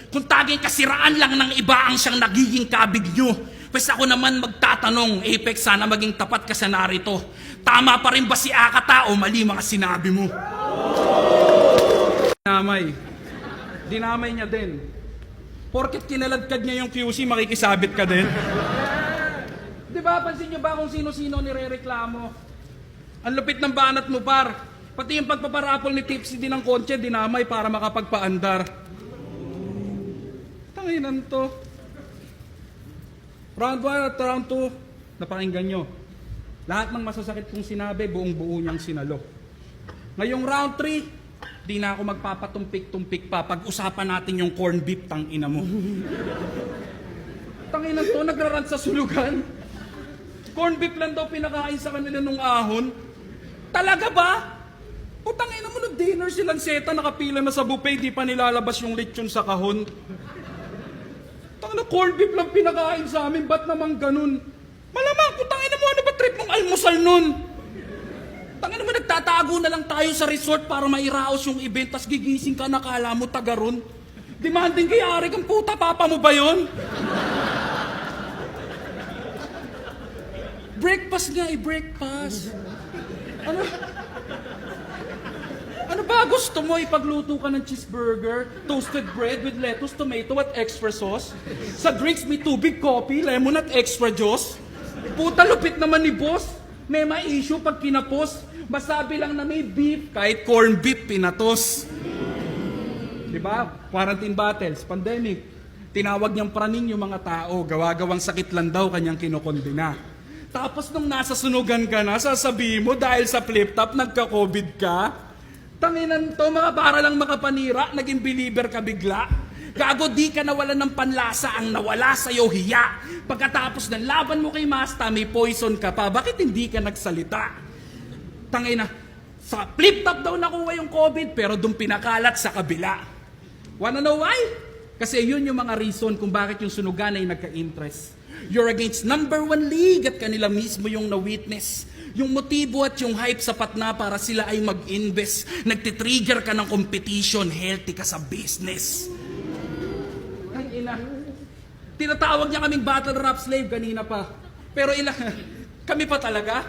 Kung taging kasiraan lang ng iba ang siyang nagiging kabig nyo, pues ako naman magtatanong, Apex, sana maging tapat ka sa narito. Tama pa rin ba si Akata o mali mga sinabi mo? Dinamay niya din. Porket kinaladkad niya yung QC, makikisabit ka din. Diba, pansin niyo ba kung sino-sino nire-reklamo? Ang lupit ng banat mo, par. Pati yung pagpaparapol ni Tipsy din ng kotse, dinamay para makapagpaandar. Tanginan to. Round 1 at round 2, napakinggan nyo. Lahat ng masasakit kong sinabi, buong-buo niyang sinalo. Ngayong round 3, di na ako magpapatumpik-tumpik pa. Pag-usapan natin yung corn beef, tangina mo. Tanginan to, nagrarant sa sulugan. Corn beef lang daw pinakain sa kanila nung ahon. Talaga ba? O tangina mo, nag-dinner silang seta, nakapila na sa buffet, di pa nilalabas yung lechon sa kahon. Tangina, corn beef lang pinakain sa amin, ba't naman ganun? Malamang ko, tangina mo, ano ba trip mong almusal nun? Tangina mo, nagtatago na lang tayo sa resort para mairaos yung event, tas gigising ka, nakala mo taga ron. Demanding kay Ari kang puta, papa mo ba yun? Breakfast nga, breakfast. Ano ba gusto mo? Ipagluto ka ng cheeseburger, toasted bread with lettuce, tomato at extra sauce? Sa drinks, may tubig, coffee, lemon at extra juice? Puta, lupit naman ni boss. May ma-issue pag kinapos. Masabi lang na may beef, kahit corn beef, pinatos. Diba? Quarantine battles, pandemic. Tinawag niyang praning yung mga tao. Gawa-gawang sakit lang daw kanyang kinokondena. Tapos nung nasa sunugan ka na, sasabihin mo dahil sa flip-top, nagka-COVID ka? Tanginan to, mga para lang makapanira, naging believer ka bigla. Gago, di ka nawalan ng panlasa, ang nawala sa'yo hiya. Pagkatapos ng laban mo kay Masta, may poison ka pa, bakit hindi ka nagsalita? Tangina, sa flip-top daw nakuha yung COVID, pero doon pinakalat sa kabila. Wanna know why? Kasi yun yung mga reason kung bakit yung sunugan ay nagka-interest. You're against number 1 league at kanila mismo yung na-witness. Yung motibo at yung hype sapat na para sila ay mag-invest. Nagtitrigger ka ng competition, healthy ka sa business. Ay, ina. Tinatawag niya kaming battle rap slave kanina pa. Pero kami pa talaga?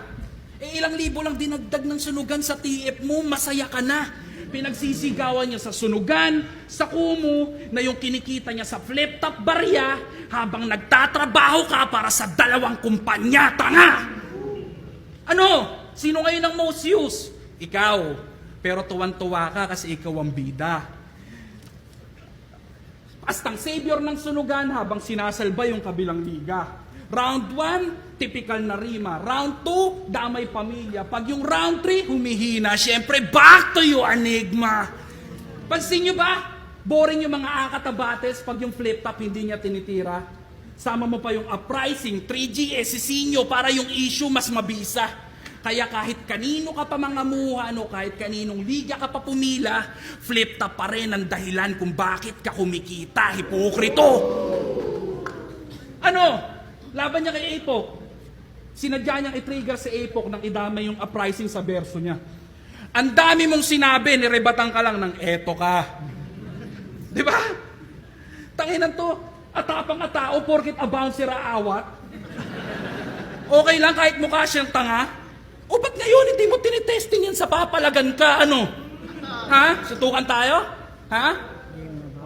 Ilang libo lang dinagdag ng sunugan sa TF mo, masaya ka na. Pinagsisigawan niya sa sunugan, sa kumu, na yung kinikita niya sa flip-top barya habang nagtatrabaho ka para sa 2 kumpanya. Tanga! Ano? Sino ngayon ang most used? Ikaw. Pero tuwan-tuwa ka kasi ikaw ang bida. Astang savior ng sunugan habang sinasalba yung kabilang liga. Round 1, typical na rima. Round 2, damay pamilya. Pag yung round 3, humihina. Siyempre, back to you, Enigma. Pansin nyo ba? Boring yung mga Akata battles pag yung flip-top hindi niya tinitira. Sama mo pa yung uprising, 3G, Sisinyo, para yung issue mas mabisa. Kaya kahit kanino ka pa mangamuhan o kahit kaninong liga ka pa pumila, flip-top pa rin ang dahilan kung bakit ka kumikita. Hipokrito! Ano? Laban niya kay Apok. Sinadya niyang i-trigger si Apok nang idamay yung uprising sa verso niya. Ang dami mong sinabi, nirebatan ka lang ng eto ka. Di ba? Tanginan to, atapang tao porkit abouncer aawat. Okay lang kahit mukha siyang tanga. O ba't ngayon hindi mo tinitesting yan sa papalagan ka? Ano? Ha? Sutukan tayo? Ha?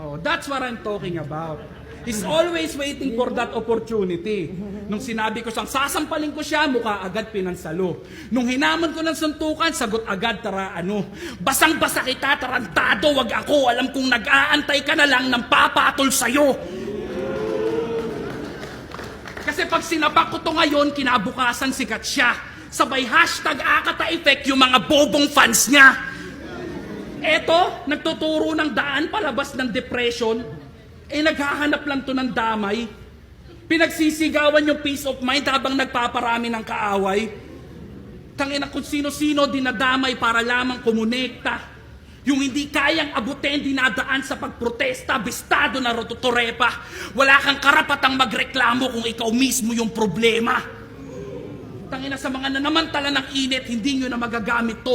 Oh, that's what I'm talking about. He's always waiting for that opportunity. Nung sinabi ko siyang sasampalin ko siya, mukha agad pinansalo. Nung hinamon ko ng suntukan, sagot agad, tara ano. Basang-basa kita, tarantado, wag ako. Alam kong nag-aantay ka na lang ng papatol sa'yo. Kasi pag sinapak ko to ngayon, kinabukasan sikat siya. Sabay hashtag Akata Effect yung mga bobong fans niya. Eto, nagtuturo ng daan palabas ng depression. Naghahanap lang to ng damay. Pinagsisigawan yung peace of mind habang nagpaparami ng kaaway. Tangina kung sino-sino dinadamay para lamang kumonekta. Yung hindi kayang abutin, dinadaan sa pagprotesta, bistado na rototorepa. Wala kang karapatang magreklamo kung ikaw mismo yung problema. Tangina sa mga nanamantala ng init, hindi nyo na magagamit to.